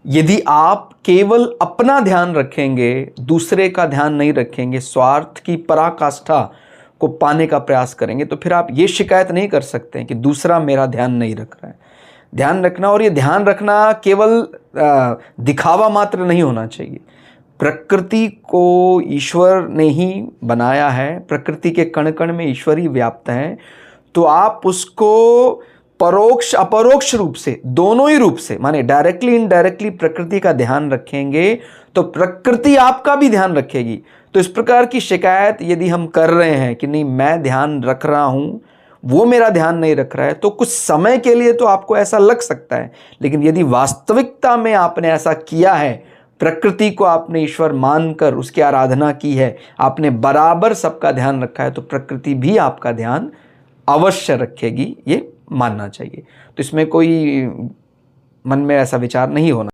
यदि आप केवल अपना ध्यान रखेंगे, दूसरे का ध्यान नहीं रखेंगे, स्वार्थ की पराकाष्ठा को पाने का प्रयास करेंगे, तो फिर आप ये शिकायत नहीं कर सकते हैं कि दूसरा मेरा ध्यान नहीं रख रहा है। ध्यान रखना, और ये ध्यान रखना केवल दिखावा मात्र नहीं होना चाहिए। प्रकृति को ईश्वर ने ही बनाया है, प्रकृति के कण कण में ईश्वर ही व्याप्त है, तो आप उसको परोक्ष अपरोक्ष रूप से, दोनों ही रूप से, माने डायरेक्टली इनडायरेक्टली प्रकृति का ध्यान रखेंगे तो प्रकृति आपका भी ध्यान रखेगी। तो इस प्रकार की शिकायत यदि हम कर रहे हैं कि नहीं मैं ध्यान रख रहा हूं, वो मेरा ध्यान नहीं रख रहा है, तो कुछ समय के लिए तो आपको ऐसा लग सकता है, लेकिन यदि वास्तविकता में आपने ऐसा किया है, प्रकृति को आपने ईश्वर मानकर उसकी आराधना की है, आपने बराबर सबका ध्यान रखा है, तो प्रकृति भी आपका ध्यान अवश्य रखेगी, ये मानना चाहिए। तो इसमें कोई मन में ऐसा विचार नहीं होना।